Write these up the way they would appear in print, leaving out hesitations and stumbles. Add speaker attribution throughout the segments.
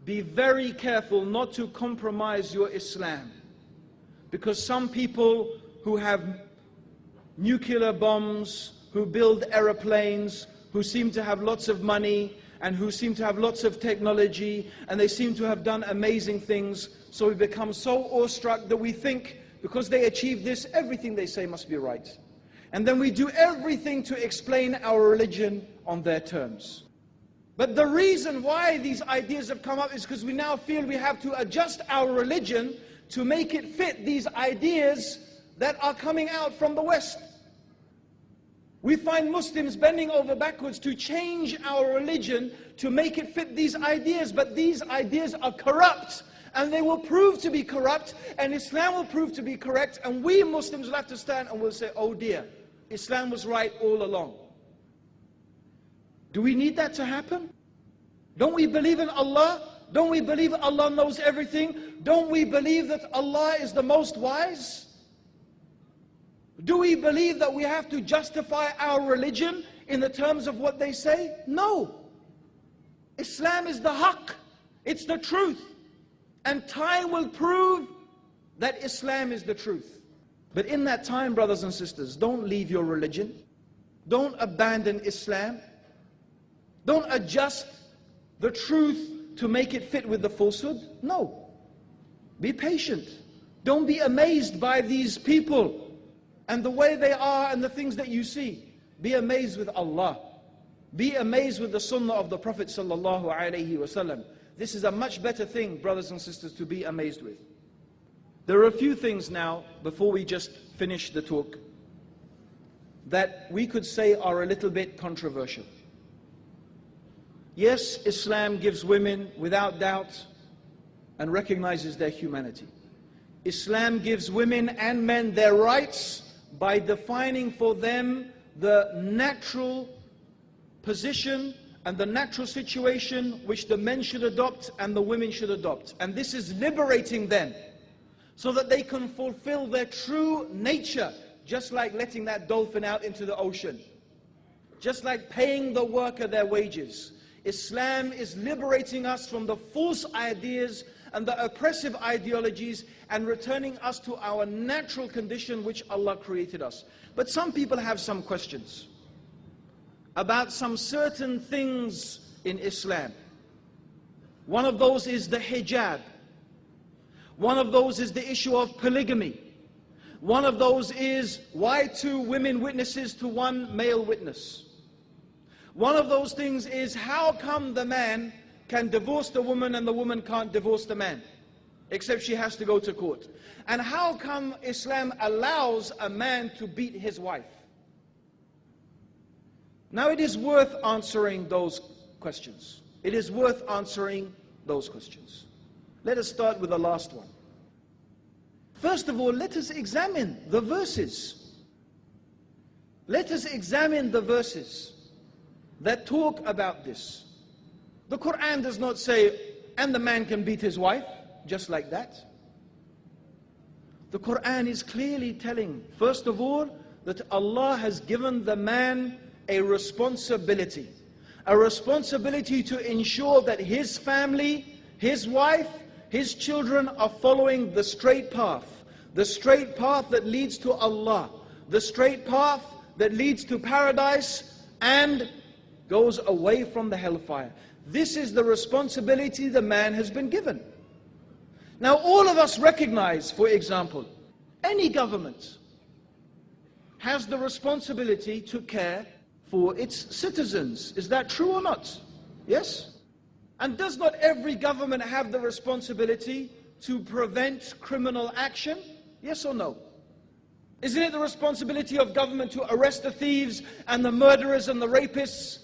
Speaker 1: be very careful not to compromise your Islam. Because some people who have nuclear bombs, who build aeroplanes, who seem to have lots of money, and who seem to have lots of technology, and they seem to have done amazing things, so we become so awestruck that we think, because they achieve this, everything they say must be right. And then we do everything to explain our religion on their terms. But the reason why these ideas have come up is because we now feel we have to adjust our religion to make it fit these ideas that are coming out from the West. We find Muslims bending over backwards to change our religion to make it fit these ideas, but these ideas are corrupt, and they will prove to be corrupt, and Islam will prove to be correct, and we Muslims will have to stand and we'll say, oh dear, Islam was right all along. Do we need that to happen? Don't we believe in Allah? Don't we believe Allah knows everything? Don't we believe that Allah is the most wise? Do we believe that we have to justify our religion in the terms of what they say? No. Islam is the haqq. It's the truth. And time will prove that Islam is the truth. But in that time, brothers and sisters, don't leave your religion. Don't abandon Islam. Don't adjust the truth to make it fit with the falsehood. No. Be patient. Don't be amazed by these people and the way they are and the things that you see. Be amazed with Allah. Be amazed with the sunnah of the Prophet sallallahu alaihi wasallam. This is a much better thing, brothers and sisters, to be amazed with. There are a few things now, before we just finish the talk, that we could say are a little bit controversial. Yes, Islam gives women, without doubt, and recognizes their humanity. Islam gives women and men their rights by defining for them the natural position and the natural situation which the men should adopt and the women should adopt. And this is liberating them so that they can fulfill their true nature, just like letting that dolphin out into the ocean, just like paying the worker their wages. Islam is liberating us from the false ideas and the oppressive ideologies and returning us to our natural condition which Allah created us. But some people have some questions about some certain things in Islam. One of those is the hijab. One of those is the issue of polygamy. One of those is why 2 women witnesses to 1 male witness. One of those things is how come the man can divorce the woman and the woman can't divorce the man, except she has to go to court. And how come Islam allows a man to beat his wife? Now it is worth answering those questions. It is worth answering those questions. Let us start with the last one. First of all, let us examine the verses. Let us examine the verses that talk about this. The Quran does not say, and the man can beat his wife, just like that. The Quran is clearly telling, first of all, that Allah has given the man a responsibility to ensure that his family, his wife, his children are following the straight path that leads to Allah, the straight path that leads to paradise and goes away from the hellfire. This is the responsibility the man has been given. Now all of us recognize, for example, any government has the responsibility to care for its citizens. Is that true or not? Yes? And does not every government have the responsibility to prevent criminal action? Yes or no? Isn't it the responsibility of government to arrest the thieves and the murderers and the rapists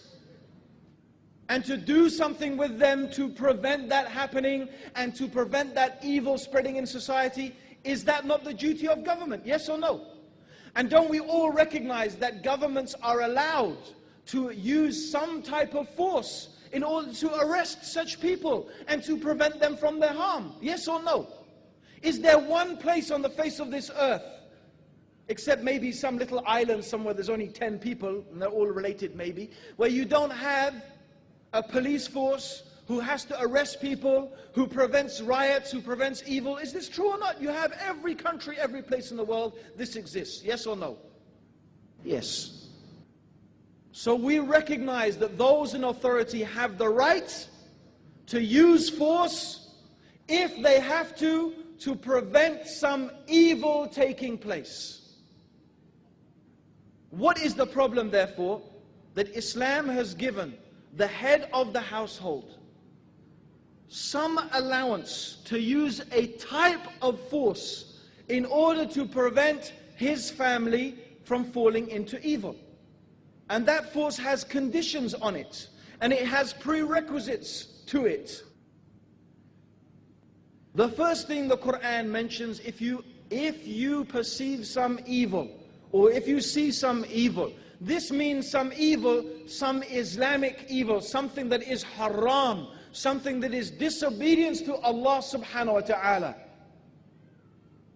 Speaker 1: and to do something with them to prevent that happening and to prevent that evil spreading in society? Is that not the duty of government? Yes or no? And don't we all recognize that governments are allowed to use some type of force in order to arrest such people and to prevent them from their harm? Yes or no? Is there one place on the face of this earth, except maybe some little island somewhere there's only 10 people and they're all related maybe, where you don't have a police force who has to arrest people, who prevents riots, who prevents evil. Is this true or not? You have every country, every place in the world, this exists. Yes or no? Yes. So we recognize that those in authority have the right to use force if they have to prevent some evil taking place. What is the problem, therefore? That Islam has given the head of the household some allowance to use a type of force in order to prevent his family from falling into evil. And that force has conditions on it, and it has prerequisites to it. The first thing the Quran mentions, if you perceive some evil, or if you see some evil, this means some evil, some Islamic evil, something that is haram, something that is disobedience to Allah subhanahu wa ta'ala.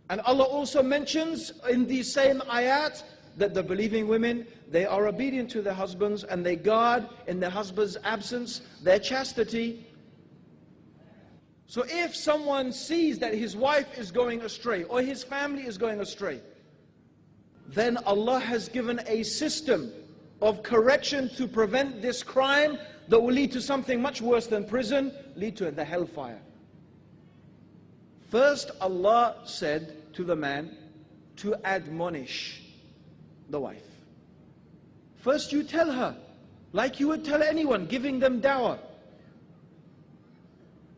Speaker 1: And Allah also mentions in these same ayat that the believing women, they are obedient to their husbands and they guard in their husband's absence their chastity. So if someone sees that his wife is going astray or his family is going astray, then Allah has given a system of correction to prevent this crime that will lead to something much worse than prison, lead to the hellfire. First, Allah said to the man to admonish the wife. First you tell her, like you would tell anyone, giving them dawah,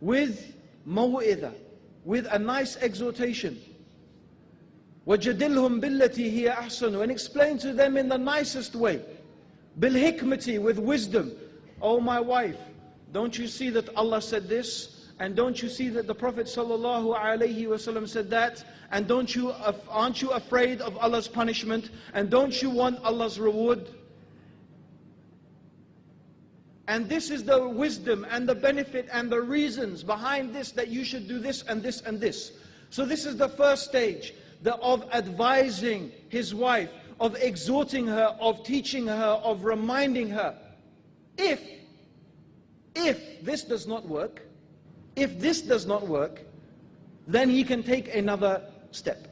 Speaker 1: with maw'idah, with a nice exhortation. وَجَدِلْهُمْ بِالَّتِي هِيَ أَحْسَنُ, and explain to them in the nicest way. بِالْحِكْمَةِ, with wisdom. Oh my wife, don't you see that Allah said this? And don't you see that the Prophet ﷺ said that? And aren't you afraid of Allah's punishment? And don't you want Allah's reward? And this is the wisdom and the benefit and the reasons behind this, that you should do this and this and this. So this is the first stage of advising his wife, of exhorting her, of teaching her, of reminding her. If this does not work, then he can take another step.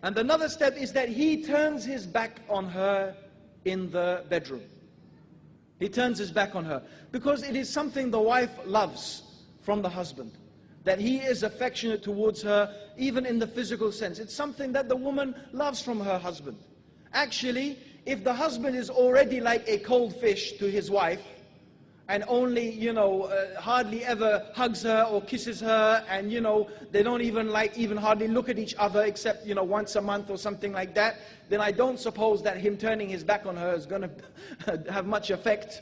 Speaker 1: And another step is that he turns his back on her in the bedroom. He turns his back on her because it is something the wife loves from the husband, that he is affectionate towards her, even in the physical sense. It's something that the woman loves from her husband. Actually, if the husband is already like a cold fish to his wife, and only, hardly ever hugs her or kisses her, and, they don't even hardly look at each other except, once a month or something like that, then I don't suppose that him turning his back on her is going to have much effect,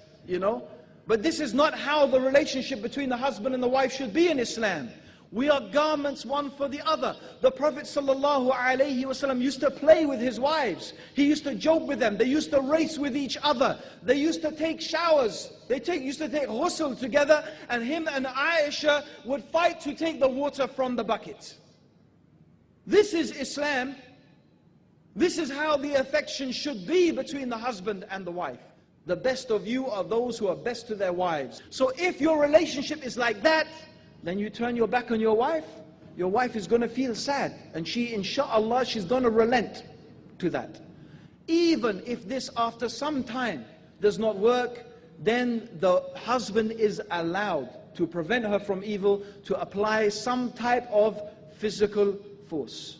Speaker 1: But this is not how the relationship between the husband and the wife should be in Islam. We are garments one for the other. The Prophet ﷺ used to play with his wives. He used to joke with them. They used to race with each other. They used to take showers. Used to take ghusl together, and him and Aisha would fight to take the water from the bucket. This is Islam. This is how the affection should be between the husband and the wife. The best of you are those who are best to their wives. So if your relationship is like that, then you turn your back on your wife is going to feel sad. And she, inshallah, she's going to relent to that. Even if this after some time does not work, then the husband is allowed to prevent her from evil, to apply some type of physical force.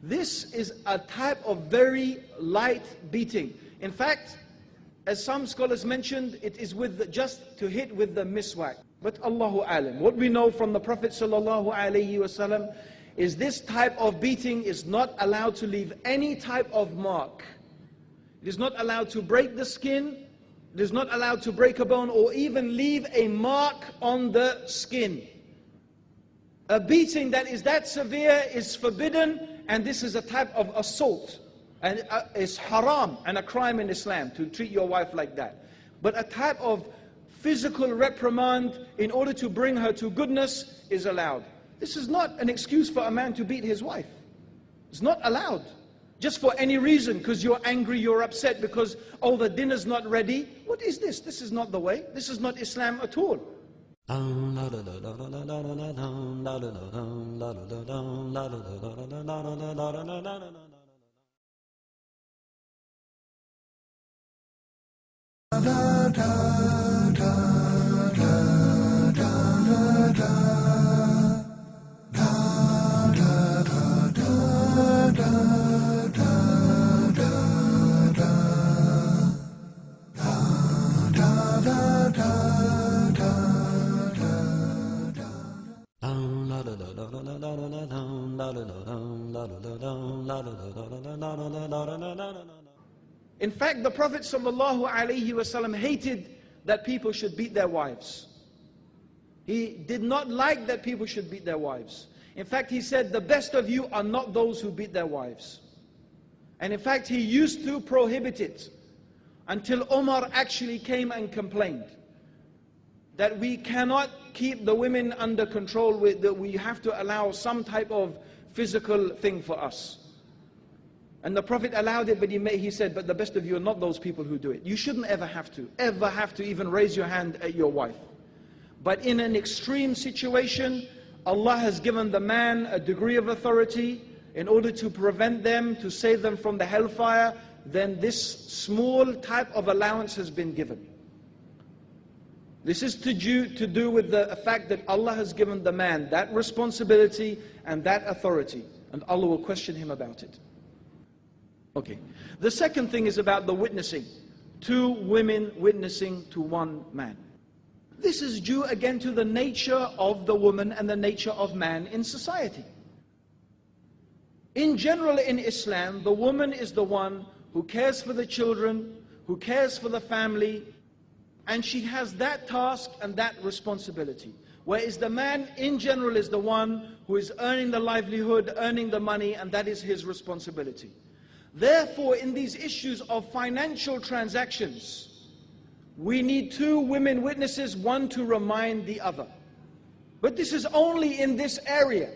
Speaker 1: This is a type of very light beating. In fact, as some scholars mentioned, it is just to hit with the miswak. But Allahu alam, what we know from the Prophet ﷺ is this type of beating is not allowed to leave any type of mark. It is not allowed to break the skin. It is not allowed to break a bone or even leave a mark on the skin. A beating that is that severe is forbidden, and this is a type of assault. And it's haram and a crime in Islam to treat your wife like that. But a type of physical reprimand in order to bring her to goodness is allowed. This is not an excuse for a man to beat his wife. It's not allowed. Just for any reason, because you're angry, you're upset, because, oh, the dinner's not ready. What is this? This is not the way. This is not Islam at all. In fact, the Prophet ﷺ hated that people should beat their wives. He did not like that people should beat their wives. In fact, he said, the best of you are not those who beat their wives. And in fact, he used to prohibit it until Umar actually came and complained that we cannot keep the women under control, that we have to allow some type of physical thing for us. And the Prophet allowed it, but he said, but the best of you are not those people who do it. You shouldn't ever have to even raise your hand at your wife. But in an extreme situation, Allah has given the man a degree of authority in order to prevent them, to save them from the hellfire, then this small type of allowance has been given. This is to do with the fact that Allah has given the man that responsibility and that authority, and Allah will question him about it. Okay. The second thing is about the witnessing. 2 women witnessing to 1 man. This is due again to the nature of the woman and the nature of man in society. In general in Islam, the woman is the one who cares for the children, who cares for the family, and she has that task and that responsibility. Whereas the man in general is the one who is earning the livelihood, earning the money, and that is his responsibility. Therefore, in these issues of financial transactions, we need 2 women witnesses, one to remind the other. But this is only in this area.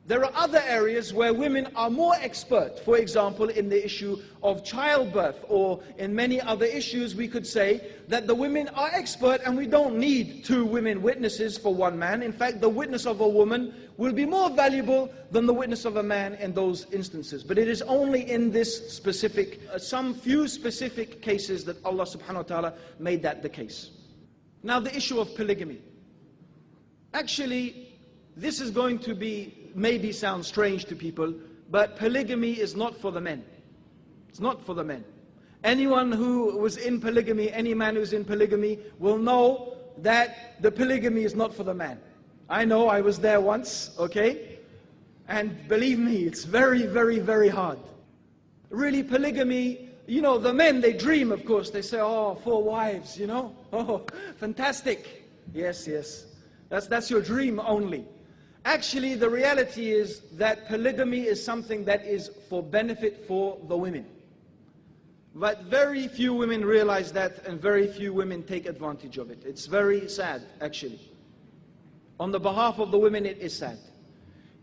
Speaker 1: There are other areas where women are more expert. For example, in the issue of childbirth, or in many other issues, we could say that the women are expert and we don't need 2 women witnesses for 1 man. In fact, the witness of a woman will be more valuable than the witness of a man in those instances. But it is only in this specific, some few specific cases that Allah subhanahu wa ta'ala made that the case. Now the issue of polygamy. Actually, this is going to be, maybe sound strange to people, but polygamy is not for the men. It's not for the men. Anyone who was in polygamy, any man who's in polygamy will know that the polygamy is not for the man. I know, I was there once, okay? And believe me, it's very, very, very hard. Really, polygamy, you know, the men, they dream, of course. They say, oh, 4 wives, you know? Oh, fantastic. Yes, yes. That's your dream only. Actually, the reality is that polygamy is something that is for benefit for the women. But very few women realize that, and very few women take advantage of it. It's very sad, actually. On the behalf of the women, it is sad.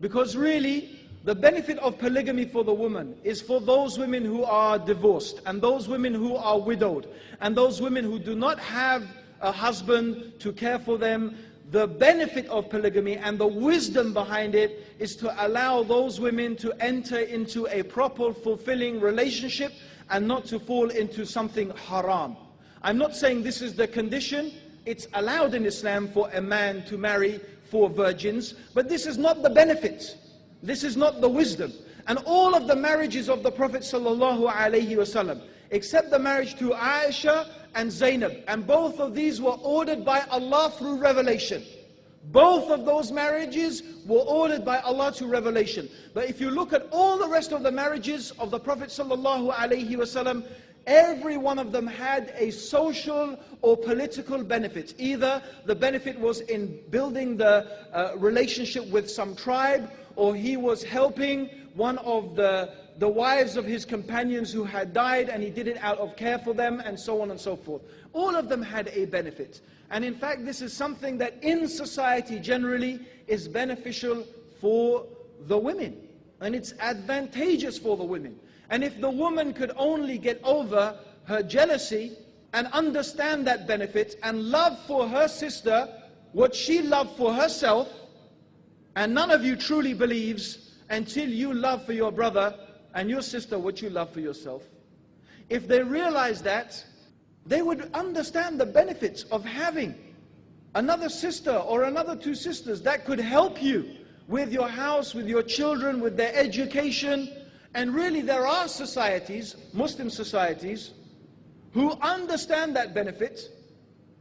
Speaker 1: Because really, the benefit of polygamy for the woman is for those women who are divorced, and those women who are widowed, and those women who do not have a husband to care for them. The benefit of polygamy and the wisdom behind it is to allow those women to enter into a proper, fulfilling relationship and not to fall into something haram. I'm not saying this is the condition. It's allowed in Islam for a man to marry 4 virgins, but this is not the benefit. This is not the wisdom. And all of the marriages of the Prophet ﷺ, except the marriage to Aisha and Zainab, and both of these were ordered by Allah through revelation. Both of those marriages were ordered by Allah to revelation. But if you look at all the rest of the marriages of the Prophet ﷺ, every one of them had a social or political benefit. Either the benefit was in building the relationship with some tribe, or he was helping one of the wives of his companions who had died, and he did it out of care for them, and so on and so forth. All of them had a benefit. And in fact, this is something that in society generally is beneficial for the women. And it's advantageous for the women. And if the woman could only get over her jealousy and understand that benefit and love for her sister, what she loved for herself, and none of you truly believes until you love for your brother and your sister what you love for yourself. If they realize that, they would understand the benefits of having another sister or another two sisters that could help you with your house, with your children, with their education. And really there are societies, Muslim societies, who understand that benefit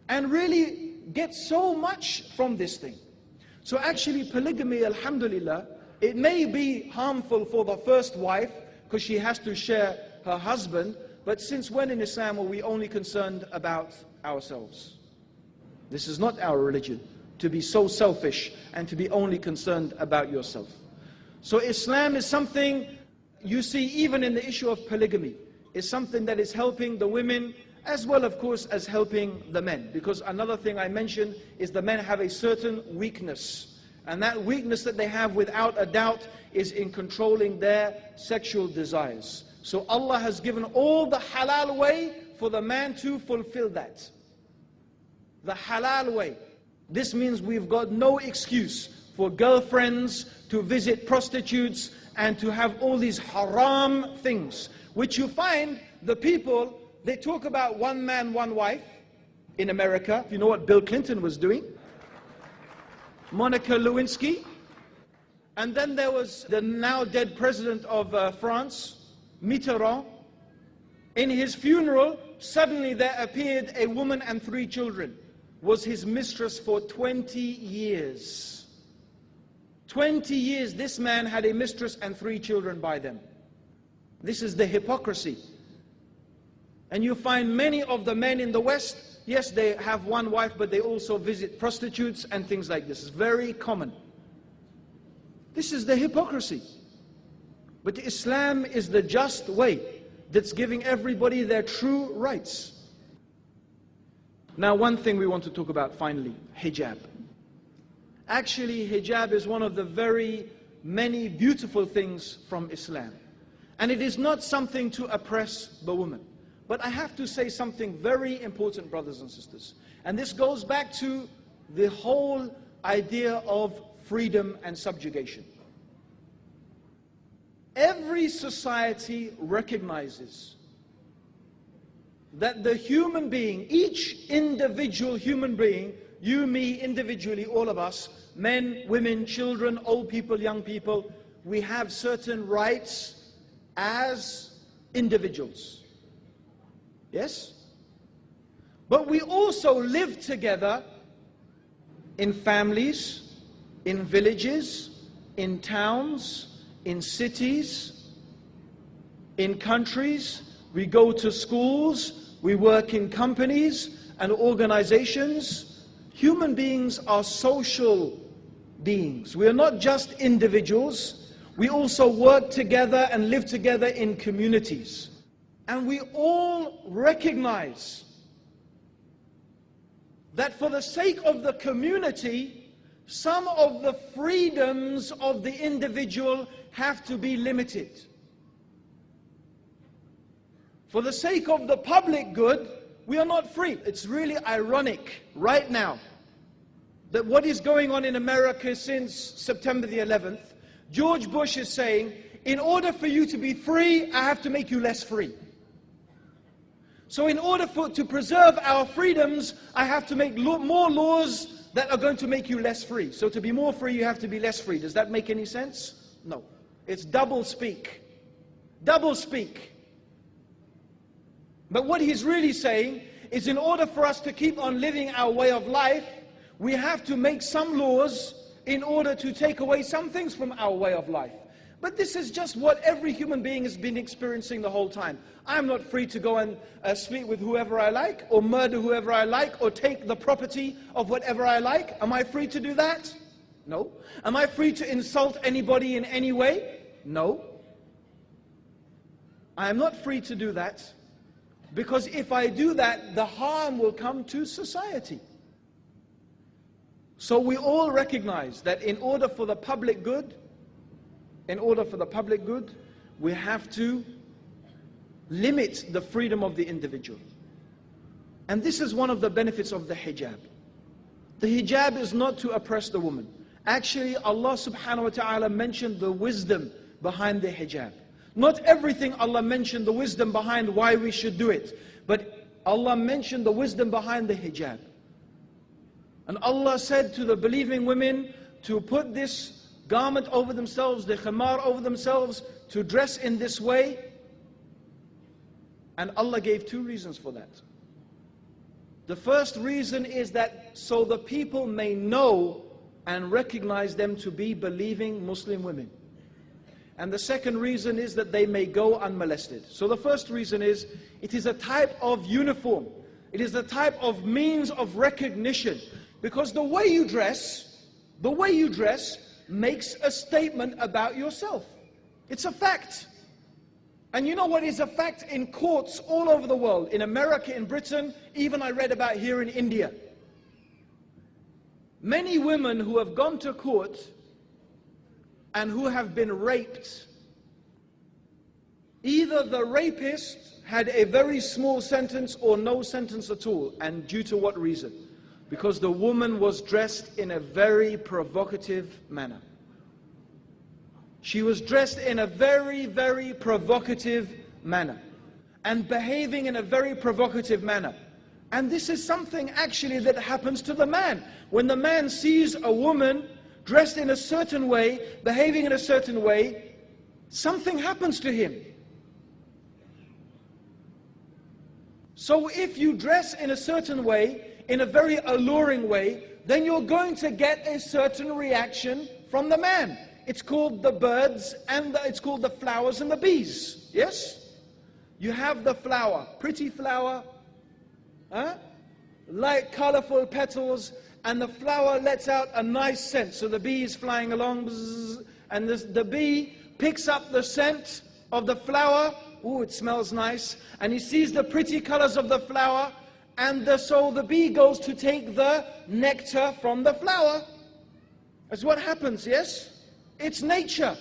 Speaker 1: and really get so much from this thing. So actually polygamy, alhamdulillah, it may be harmful for the first wife because she has to share her husband, but since when in Islam are we only concerned about ourselves? This is not our religion, to be so selfish and to be only concerned about yourself. So Islam is something you see even in the issue of polygamy. It's something that is helping the women as well, of course, as helping the men. Because another thing I mentioned is the men have a certain weakness. And that weakness that they have without a doubt is in controlling their sexual desires. So Allah has given all the halal way for the man to fulfill that. The halal way. This means we've got no excuse for girlfriends to visit prostitutes and to have all these haram things, which you find the people, they talk about one man, one wife in America. You know what Bill Clinton was doing? Monica Lewinsky. And then there was the now dead president of France, Mitterrand. In his funeral, suddenly there appeared a woman and 3 children. Was his mistress for 20 years. 20 years this man had a mistress and 3 children by them. This is the hypocrisy. And you find many of the men in the West, yes, they have one wife, but they also visit prostitutes and things like this. It's very common. This is the hypocrisy. But Islam is the just way that's giving everybody their true rights. Now, one thing we want to talk about finally, hijab. Actually, hijab is one of the very many beautiful things from Islam. And it is not something to oppress the woman. But I have to say something very important, brothers and sisters. And this goes back to the whole idea of freedom and subjugation. Every society recognizes that the human being, each individual human being, you, me, individually, all of us, men, women, children, old people, young people, we have certain rights as individuals. Yes? But we also live together in families, in villages, in towns, in cities, in countries. We go to schools, we work in companies and organizations. Human beings are social beings. We are not just individuals. We also work together and live together in communities. And we all recognize that for the sake of the community, some of the freedoms of the individual have to be limited. For the sake of the public good, we are not free. It's really ironic right now that what is going on in America since September the 11th, George Bush is saying, in order for you to be free, I have to make you less free. So in order to preserve our freedoms, I have to make more laws that are going to make you less free. So to be more free, you have to be less free. Does that make any sense? No. It's double speak. Double speak. But what he's really saying is in order for us to keep on living our way of life, we have to make some laws in order to take away some things from our way of life. But this is just what every human being has been experiencing the whole time. I'm not free to go and sleep with whoever I like, or murder whoever I like, or take the property of whatever I like. Am I free to do that? No. Am I free to insult anybody in any way? No. I am not free to do that, because if I do that, the harm will come to society. So we all recognize that in order for the public good, we have to limit the freedom of the individual. And this is one of the benefits of the hijab. The hijab is not to oppress the woman. Actually, Allah subhanahu wa ta'ala mentioned the wisdom behind the hijab. Not everything Allah mentioned the wisdom behind why we should do it, but Allah mentioned the wisdom behind the hijab. And Allah said to the believing women to put this garment over themselves, the khimar over themselves, to dress in this way. And Allah gave two reasons for that. The first reason is that so the people may know and recognize them to be believing Muslim women. And the second reason is that they may go unmolested. So the first reason is, it is a type of uniform. It is a type of means of recognition. Because the way you dress makes a statement about yourself. It's a fact. And you know what is a fact in courts all over the world, in America, in Britain, even I read about here in India. Many women who have gone to court and who have been raped, either the rapist had a very small sentence or no sentence at all. And due to what reason? Because the woman was dressed in a very provocative manner. She was dressed in a very, very provocative manner and behaving in a very provocative manner. And this is something actually that happens to the man. When the man sees a woman dressed in a certain way, behaving in a certain way, something happens to him. So if you dress in a certain way, in a very alluring way, then you're going to get a certain reaction from the man. It's called the birds and it's called the flowers and the bees. Yes? You have the flower, pretty flower, light colorful petals, and the flower lets out a nice scent. So the bee is flying along, bzzz, and the bee picks up the scent of the flower. Ooh, it smells nice. And he sees the pretty colors of the flower, and so the bee goes to take the nectar from the flower. That's what happens, yes? It's nature.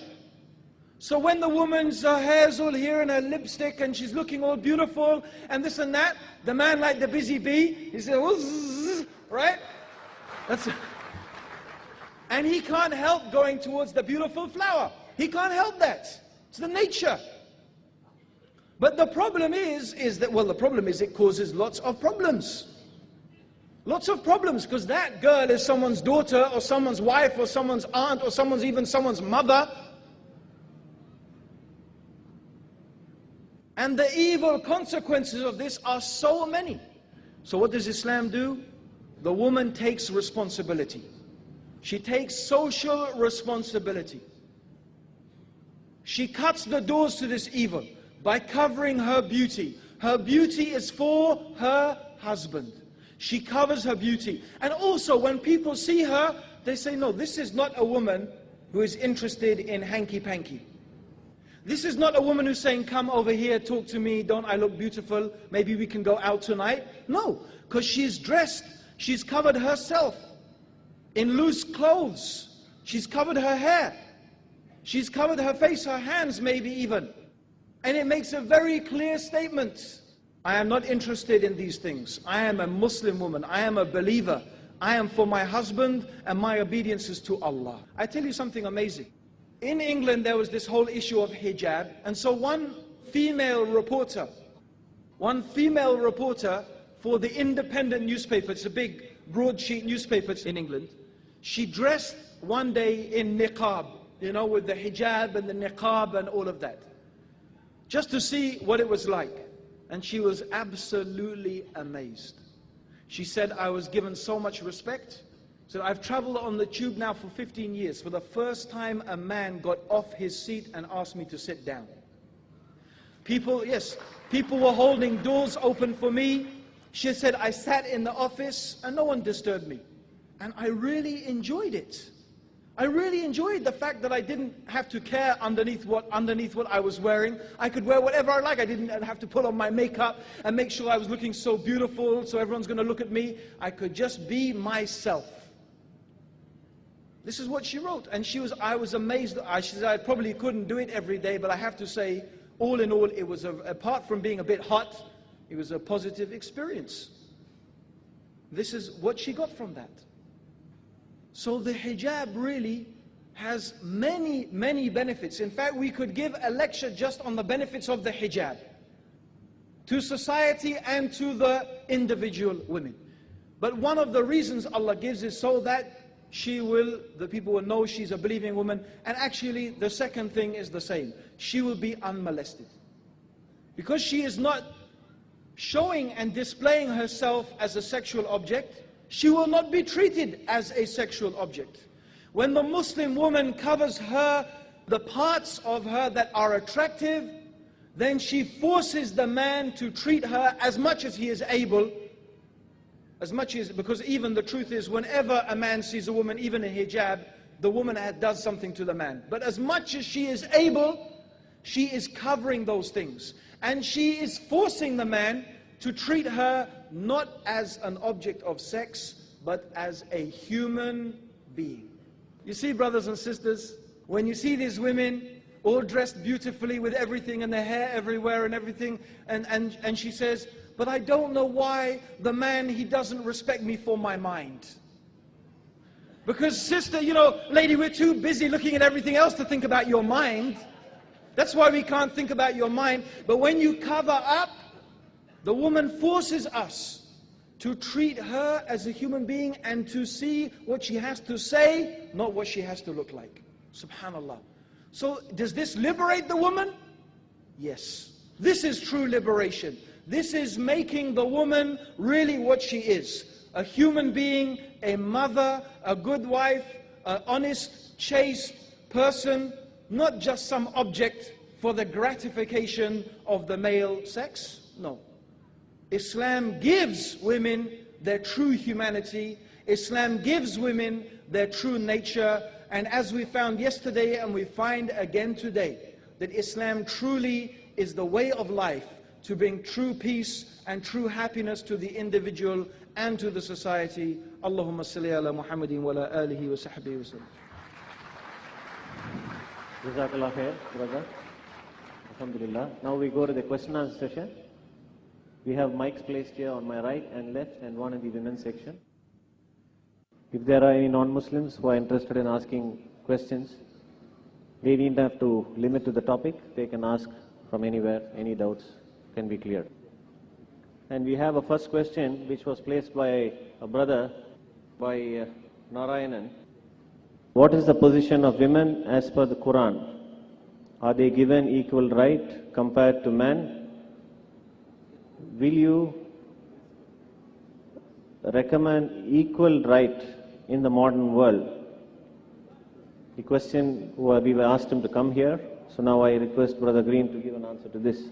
Speaker 1: So when the woman's hair's all here and her lipstick and she's looking all beautiful and this and that, the man, like the busy bee, he says, "Wuzz," right? And he can't help going towards the beautiful flower. He can't help that. It's the nature. But the problem is it causes lots of problems. Lots of problems, because that girl is someone's daughter or someone's wife or someone's aunt or even someone's mother. And the evil consequences of this are so many. So what does Islam do? The woman takes responsibility. She takes social responsibility. She cuts the doors to this evil by covering her beauty. Her beauty is for her husband. She covers her beauty. And also when people see her, they say, no, this is not a woman who is interested in hanky-panky. This is not a woman who's saying, come over here, talk to me, don't I look beautiful? Maybe we can go out tonight. No, because she's dressed, she's covered herself in loose clothes. She's covered her hair. She's covered her face, her hands maybe even. And it makes a very clear statement. I am not interested in these things. I am a Muslim woman. I am a believer. I am for my husband and my obedience is to Allah. I tell you something amazing. In England there was this whole issue of hijab, and so one female reporter for the Independent newspaper, it's a big broadsheet newspaper in England, she dressed one day in niqab, you know, with the hijab and the niqab and all of that, just to see what it was like. And she was absolutely amazed. She said, I was given so much respect. So I've traveled on the tube now for 15 years. For the first time, a man got off his seat and asked me to sit down. People were holding doors open for me. She said, I sat in the office and no one disturbed me. And I really enjoyed it. I really enjoyed the fact that I didn't have to care underneath what I was wearing. I could wear whatever I like. I didn't have to put on my makeup and make sure I was looking so beautiful so everyone's going to look at me. I could just be myself. This is what she wrote. And I was amazed. She said, I probably couldn't do it every day, but I have to say, all in all, it was, apart from being a bit hot, it was a positive experience. This is what she got from that. So the hijab really has many, many benefits. In fact, we could give a lecture just on the benefits of the hijab to society and to the individual women. But one of the reasons Allah gives is so that the people will know she's a believing woman. And actually, the second thing is the same. She will be unmolested. Because she is not showing and displaying herself as a sexual object, she will not be treated as a sexual object. When the Muslim woman covers the parts of her that are attractive, then she forces the man to treat her as much as he is able, because even the truth is, whenever a man sees a woman, even in hijab, the woman does something to the man. But as much as she is able, she is covering those things. And she is forcing the man to treat her not as an object of sex, but as a human being. You see, brothers and sisters, when you see these women all dressed beautifully with everything and their hair everywhere and everything, and she says, but I don't know why the man, he doesn't respect me for my mind. Because sister, lady, we're too busy looking at everything else to think about your mind. That's why we can't think about your mind. But when you cover up, the woman forces us to treat her as a human being and to see what she has to say, not what she has to look like. Subhanallah. So does this liberate the woman? Yes. This is true liberation. This is making the woman really what she is. A human being, a mother, a good wife, an honest, chaste person, not just some object for the gratification of the male sex. No. Islam gives women their true humanity. Islam gives women their true nature. And as we found yesterday and we find again today, that Islam truly is the way of life to bring true peace and true happiness to the individual and to the society. Allahumma salli ala Muhammadin wa ala alihi wa sahbihi wa sallam.
Speaker 2: Jazakallah khair, brother. Alhamdulillah. Now we go to the question and answer session. We have mics placed here on my right and left and one in the women's section. If there are any non-Muslims who are interested in asking questions, they need not have to limit to the topic. They can ask from anywhere, any doubts can be cleared. And we have a first question which was placed by a brother, by Narayanan. What is the position of women as per the Quran? Are they given equal right compared to men? Will you recommend equal right in the modern world? The question, we were asked him to come here, so now I request Brother Green to give an answer to this.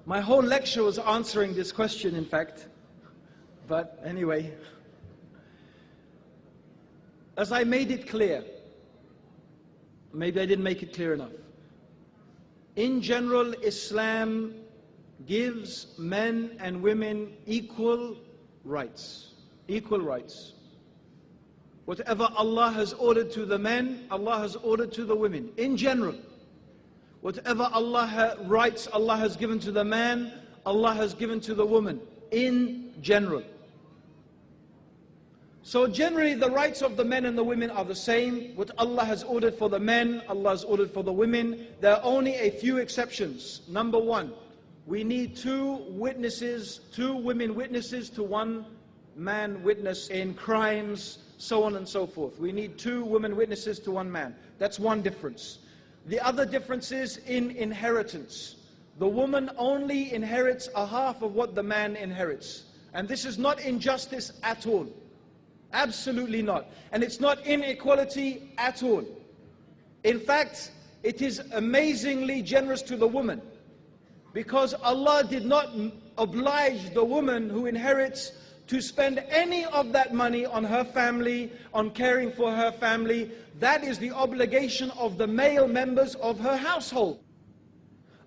Speaker 1: My whole lecture was answering this question, in fact. But anyway, as I made it clear, maybe I didn't make it clear enough. In general, Islam gives men and women equal rights. Equal rights. Whatever Allah has ordered to the men, Allah has ordered to the women. In general. Whatever rights Allah has given to the man, Allah has given to the woman. In general. So generally the rights of the men and the women are the same. What Allah has ordered for the men, Allah has ordered for the women. There are only a few exceptions. Number one, we need two women witnesses to one man witness in crimes, so on and so forth. We need two women witnesses to one man. That's one difference. The other difference is in inheritance. The woman only inherits a half of what the man inherits. And this is not injustice at all. Absolutely not. And it's not inequality at all. In fact, it is amazingly generous to the woman. Because Allah did not oblige the woman who inherits to spend any of that money on her family, on caring for her family. That is the obligation of the male members of her household.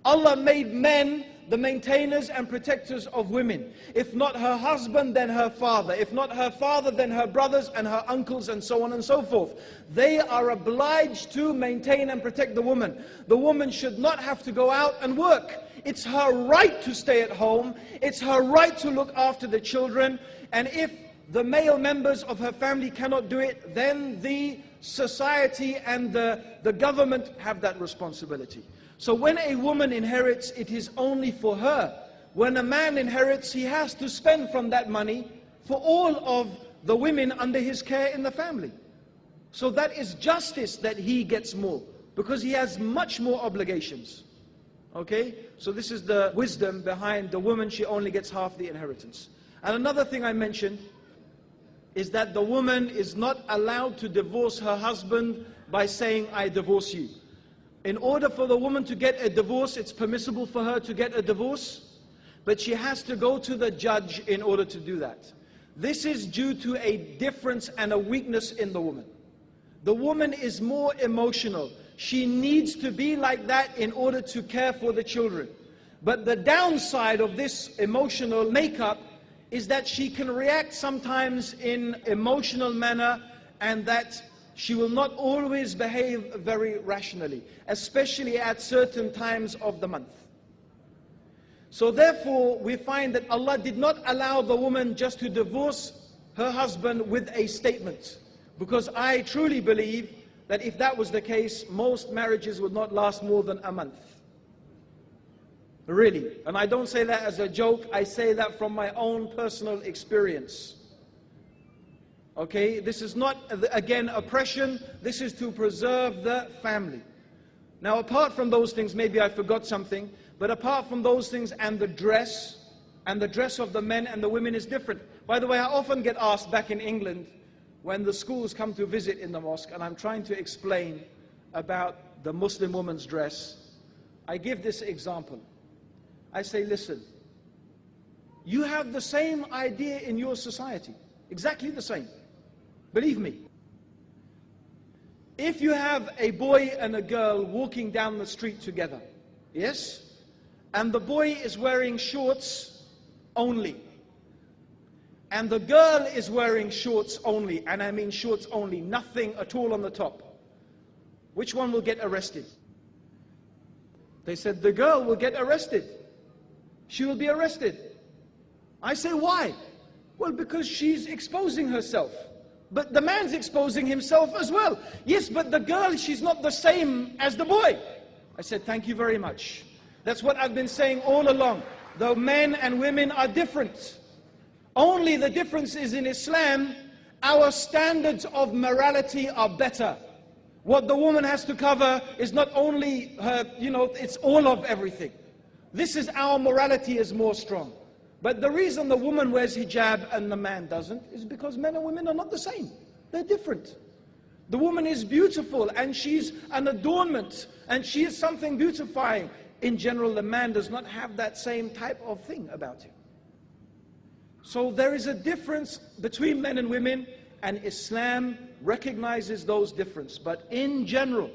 Speaker 1: Allah made men the maintainers and protectors of women. If not her husband, then her father. If not her father, then her brothers and her uncles, and so on and so forth. They are obliged to maintain and protect the woman. The woman should not have to go out and work. It's her right to stay at home. It's her right to look after the children. And if the male members of her family cannot do it, then the society and the government have that responsibility. So when a woman inherits, it is only for her. When a man inherits, he has to spend from that money for all of the women under his care in the family. So that is justice that he gets more, because he has much more obligations. Okay? So this is the wisdom behind the woman, she only gets half the inheritance. And another thing I mentioned is that the woman is not allowed to divorce her husband by saying, I divorce you. In order for the woman to get a divorce, it's permissible for her to get a divorce, but she has to go to the judge in order to do that. This is due to a difference and a weakness in the woman. The woman is more emotional. She needs to be like that in order to care for the children. But the downside of this emotional makeup is that she can react sometimes in emotional manner, and that she will not always behave very rationally, especially at certain times of the month. So therefore, we find that Allah did not allow the woman just to divorce her husband with a statement. Because I truly believe that if that was the case, most marriages would not last more than a month. Really. And I don't say that as a joke, I say that from my own personal experience. Okay, this is not, again, oppression, this is to preserve the family. Now apart from those things, maybe I forgot something, but apart from those things and the dress of the men and the women is different. By the way, I often get asked back in England, when the schools come to visit in the mosque, and I'm trying to explain about the Muslim woman's dress, I give this example. I say, listen, you have the same idea in your society, exactly the same. Believe me. If you have a boy and a girl walking down the street together, yes, and the boy is wearing shorts only, and the girl is wearing shorts only, and I mean shorts only, nothing at all on the top, which one will get arrested? They said the girl will get arrested. She will be arrested. I say, why? Well, because she's exposing herself. But the man's exposing himself as well. Yes, but the girl, she's not the same as the boy. I said, thank you very much. That's what I've been saying all along. The men and women are different. Only the difference is in Islam, our standards of morality are better. What the woman has to cover is not only her, it's all of everything. This is our morality is more strong. But the reason the woman wears hijab and the man doesn't is because men and women are not the same. They're different. The woman is beautiful and she's an adornment and she is something beautifying. In general, the man does not have that same type of thing about him. So there is a difference between men and women, and Islam recognizes those differences. But in general,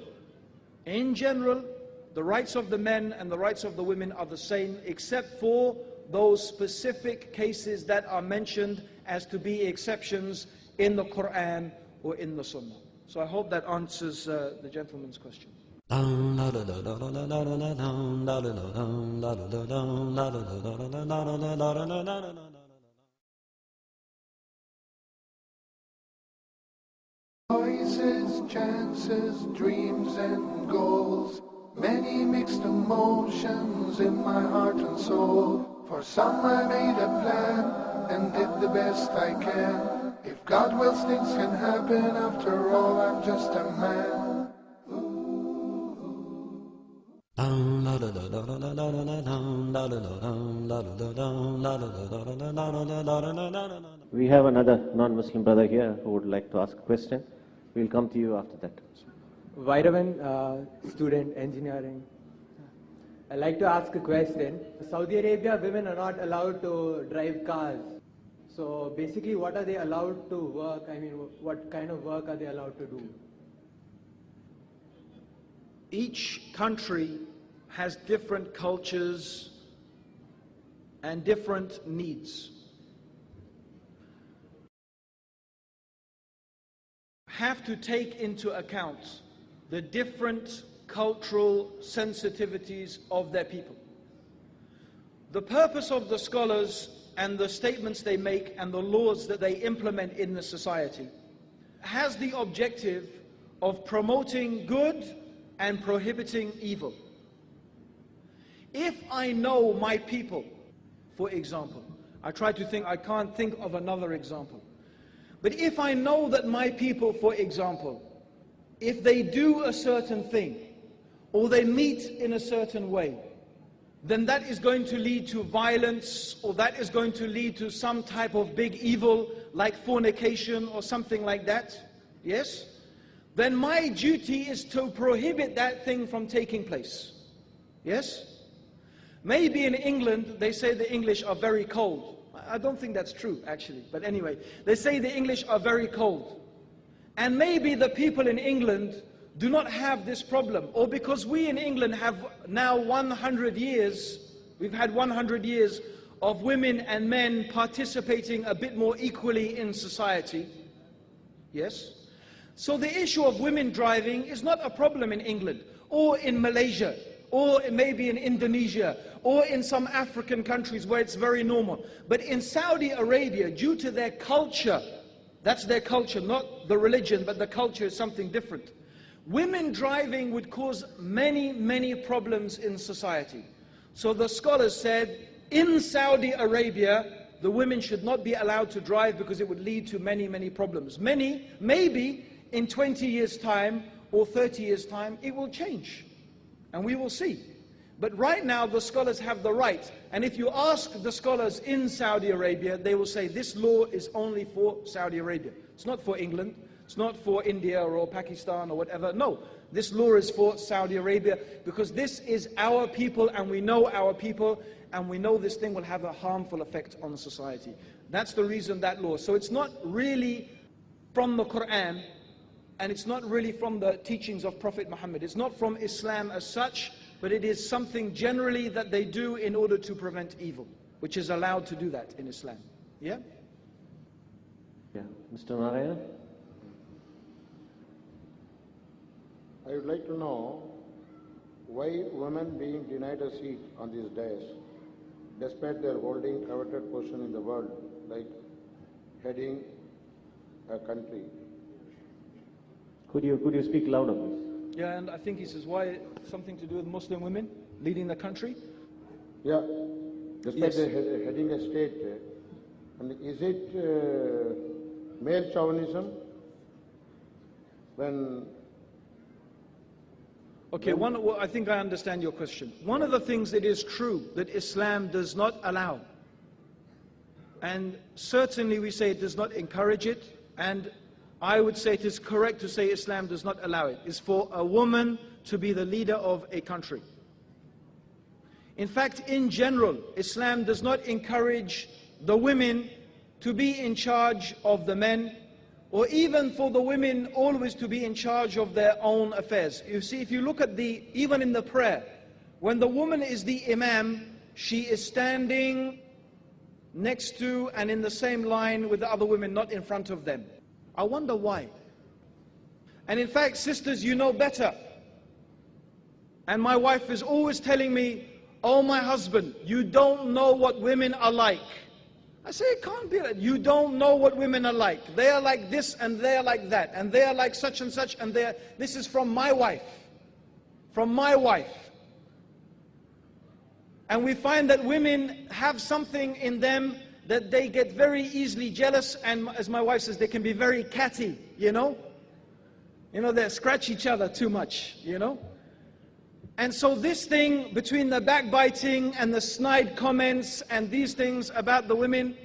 Speaker 1: the rights of the men and the rights of the women are the same, except for those specific cases that are mentioned as to be exceptions in the Quran or in the Sunnah. So I hope that answers the gentleman's question.
Speaker 3: Choices, chances, dreams and goals, many mixed emotions in my heart and soul. For some I made a plan and did the best I can. If God wills, things can happen, after all I'm just a man.
Speaker 2: We have another non-Muslim brother here who would like to ask a question. We'll come to you after that.
Speaker 4: Vairavan, student, engineering. I'd like to ask a question. Saudi Arabia, women are not allowed to drive cars. So basically, what are they allowed to work? I mean, what kind of work are they allowed to do?
Speaker 1: Each country has different cultures and different needs. Have to take into account the different cultural sensitivities of their people. The purpose of the scholars and the statements they make and the laws that they implement in the society has the objective of promoting good and prohibiting evil. If I know my people, for example, I try to think, I can't think of another example. But if I know that my people, for example, if they do a certain thing, or they meet in a certain way, then that is going to lead to violence, or that is going to lead to some type of big evil, like fornication or something like that, yes? Then my duty is to prohibit that thing from taking place, yes? Maybe in England, they say the English are very cold. I don't think that's true, actually. But anyway, they say the English are very cold. And maybe the people in England do not have this problem. Or because we in England have now 100 years, we've had 100 years of women and men participating a bit more equally in society. Yes? So the issue of women driving is not a problem in England, or in Malaysia, or maybe in Indonesia, or in some African countries where it's very normal. But in Saudi Arabia, due to their culture, that's their culture, not the religion, but the culture is something different. Women driving would cause many, many problems in society. So the scholars said, in Saudi Arabia, the women should not be allowed to drive because it would lead to many, many problems. Maybe in 20 years' time or 30 years' time, it will change. And we will see. But right now, the scholars have the right. And if you ask the scholars in Saudi Arabia, they will say this law is only for Saudi Arabia. It's not for England. It's not for India or Pakistan or whatever. No, this law is for Saudi Arabia because this is our people and we know our people and we know this thing will have a harmful effect on society. That's the reason that law. So it's not really from the Quran and it's not really from the teachings of Prophet Muhammad. It's not from Islam as such, but it is something generally that they do in order to prevent evil, which is allowed to do that in Islam. Yeah?
Speaker 2: Yeah. Mr. Narayana?
Speaker 5: I would like to know why women being denied a seat on these days, despite their holding coveted position in the world, like heading a country.
Speaker 2: Could you speak louder, please?
Speaker 1: Yeah, and I think he says, why something to do with Muslim women leading the country?
Speaker 5: Yeah, despite
Speaker 1: Yes.
Speaker 5: heading a state. And is it male chauvinism when...
Speaker 1: Okay, well, I think I understand your question. One of the things that is true that Islam does not allow, and certainly we say it does not encourage it, and I would say it is correct to say Islam does not allow it, is for a woman to be the leader of a country. In fact, in general, Islam does not encourage the women to be in charge of the men, or even for the women always to be in charge of their own affairs. You see, if you look at even in the prayer, when the woman is the imam, she is standing next to and in the same line with the other women, not in front of them. I wonder why. And in fact, sisters, you know better. And my wife is always telling me, oh my husband, you don't know what women are like. I say, it can't be that. You don't know what women are like. They are like this and they are like that. And they are like such and such and this is from my wife. From my wife. And we find that women have something in them that they get very easily jealous, and as my wife says, they can be very catty, you know? You know, they scratch each other too much, you know? And so this thing between the backbiting and the snide comments and these things about the women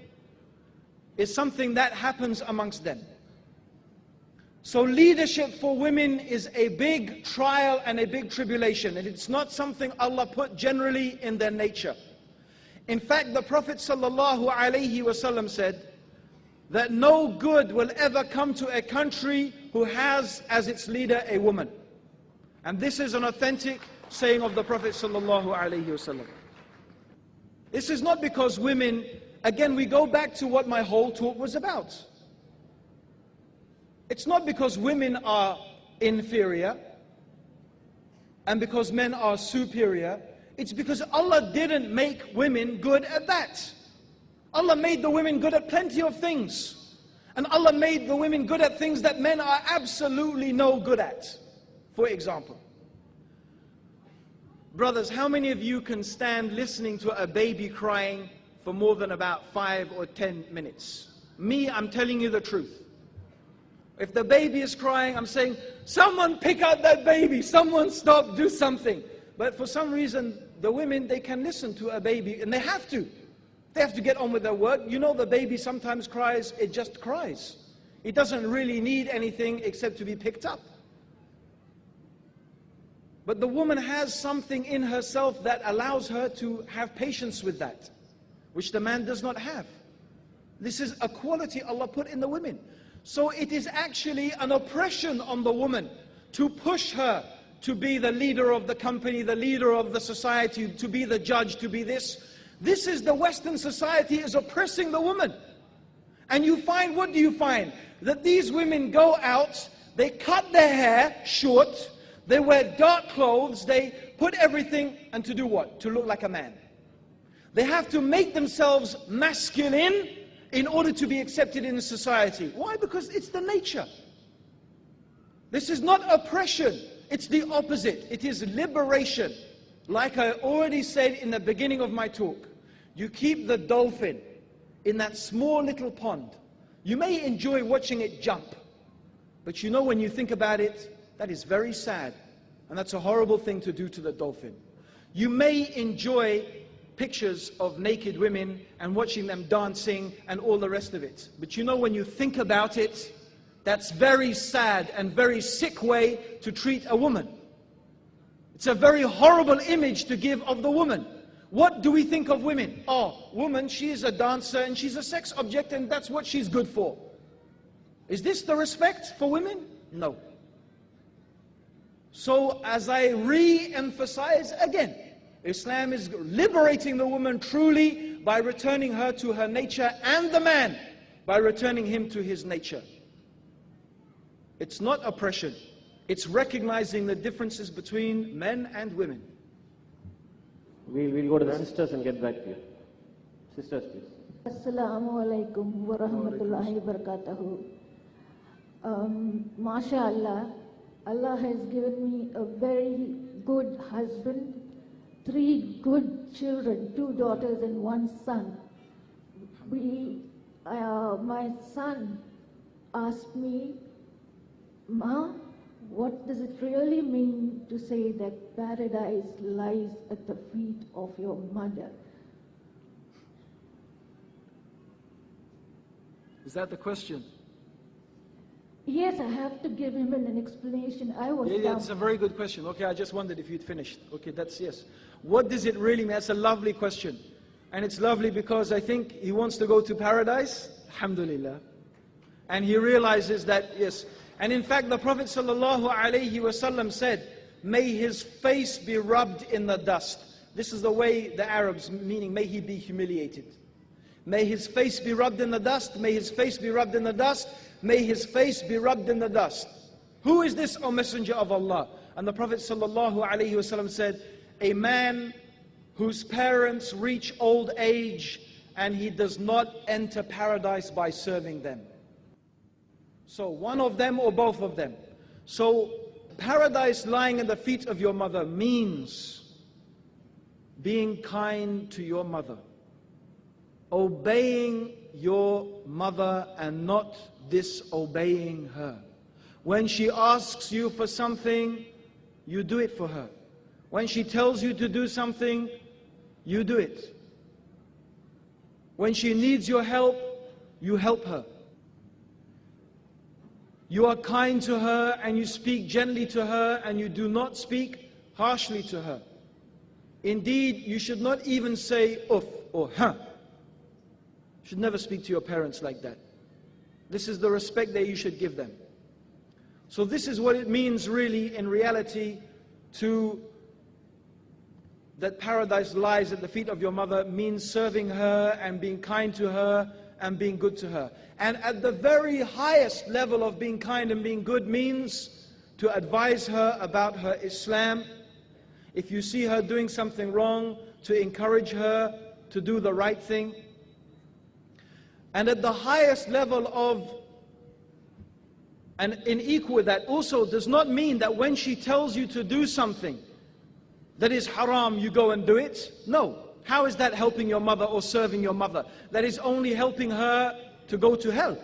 Speaker 1: is something that happens amongst them. So leadership for women is a big trial and a big tribulation, and it's not something Allah put generally in their nature. In fact, the Prophet ﷺ said that no good will ever come to a country who has as its leader a woman. And this is an authentic saying of the Prophet ﷺ. This is not because women, again we go back to what my whole talk was about. It's not because women are inferior and because men are superior. It's because Allah didn't make women good at that. Allah made the women good at plenty of things. And Allah made the women good at things that men are absolutely no good at. For example, brothers, how many of you can stand listening to a baby crying for more than about 5 or 10 minutes? Me, I'm telling you the truth. If the baby is crying, I'm saying, someone pick out that baby, someone stop, do something. But for some reason, the women, they can listen to a baby, and they have to. They have to get on with their work. You know, the baby sometimes cries, it just cries. It doesn't really need anything except to be picked up. But the woman has something in herself that allows her to have patience with that, which the man does not have. This is a quality Allah put in the women. So it is actually an oppression on the woman to push her to be the leader of the company, the leader of the society, to be the judge, to be this. This is the Western society is oppressing the woman. And you find, what do you find? That these women go out, they cut their hair short, they wear dark clothes, they put everything, and to do what? To look like a man. They have to make themselves masculine in order to be accepted in society. Why? Because it's the nature. This is not oppression, it's the opposite. It is liberation. Like I already said in the beginning of my talk, you keep the dolphin in that small little pond. You may enjoy watching it jump, but you know, when you think about it, that is very sad, and that's a horrible thing to do to the dolphin. You may enjoy pictures of naked women and watching them dancing and all the rest of it, but you know, when you think about it, that's very sad and very sick way to treat a woman. It's a very horrible image to give of the woman. What do we think of women? Oh, woman, she is a dancer and she's a sex object and that's what she's good for. Is this the respect for women? No. So as I re-emphasize again, Islam is liberating the woman truly by returning her to her nature, and the man by returning him to his nature. It's not oppression. It's recognizing the differences between men and women.
Speaker 2: We'll go to the sisters and get back to you. Sisters, please.
Speaker 6: Assalamu alaikum wa rahmatullahi wa barakatuhu. MashaAllah, Allah has given me a very good husband, 3 good children, 2 daughters and 1 son. My son asked me, Ma, what does it really mean to say that paradise lies at the feet of your mother?
Speaker 1: Is that the question?
Speaker 6: Yes, I have to give him an explanation. I was
Speaker 1: Yeah, it's a very good question. Okay, I just wondered if you'd finished. Okay, that's yes. What does it really mean? That's a lovely question. And it's lovely because I think he wants to go to paradise, alhamdulillah. And he realizes that, yes. And in fact, the Prophet ﷺ said, may his face be rubbed in the dust. This is the way the Arabs, meaning may he be humiliated. May his face be rubbed in the dust, may his face be rubbed in the dust, may his face be rubbed in the dust. Who is this, O Messenger of Allah? And the Prophet ﷺ said, a man whose parents reach old age and he does not enter paradise by serving them. So one of them or both of them. So paradise lying at the feet of your mother means being kind to your mother, obeying your mother and not disobeying her. When she asks you for something, you do it for her. When she tells you to do something, you do it. When she needs your help, you help her. You are kind to her and you speak gently to her and you do not speak harshly to her. Indeed, you should not even say uff or huh. You should never speak to your parents like that. This is the respect that you should give them. So this is what it means really in reality that paradise lies at the feet of your mother, means serving her and being kind to her and being good to her. And at the very highest level of being kind and being good means to advise her about her Islam. If you see her doing something wrong, to encourage her to do the right thing. And at the highest level of, and in equal with that, also does not mean that when she tells you to do something that is haram, you go and do it. No. How is that helping your mother or serving your mother? That is only helping her to go to hell.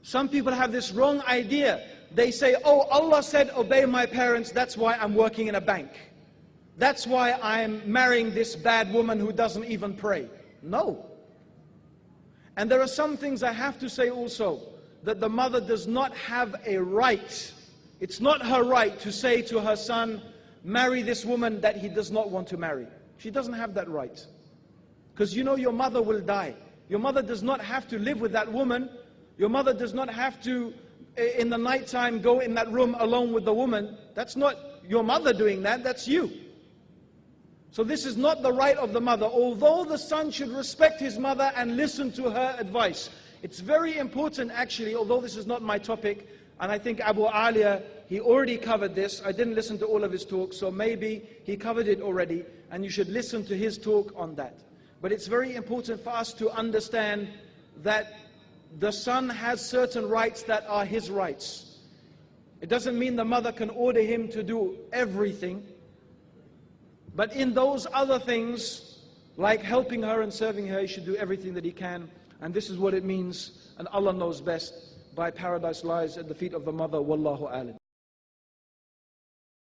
Speaker 1: Some people have this wrong idea. They say, oh, Allah said obey my parents, that's why I'm working in a bank. That's why I'm marrying this bad woman who doesn't even pray. No. And there are some things I have to say also, that the mother does not have a right. It's not her right to say to her son, marry this woman that he does not want to marry. She doesn't have that right. Because you know your mother will die. Your mother does not have to live with that woman. Your mother does not have to, in the nighttime, go in that room alone with the woman. That's not your mother doing that, that's you. So this is not the right of the mother. Although the son should respect his mother and listen to her advice. It's very important actually, although this is not my topic, and I think Abu Aliya, he already covered this. I didn't listen to all of his talks, so maybe he covered it already, and you should listen to his talk on that. But it's very important for us to understand that the son has certain rights that are his rights. It doesn't mean the mother can order him to do everything, but in those other things, like helping her and serving her, he should do everything that he can. And this is what it means, and Allah knows best, by paradise lies at the feet of the mother. Wallahu alim.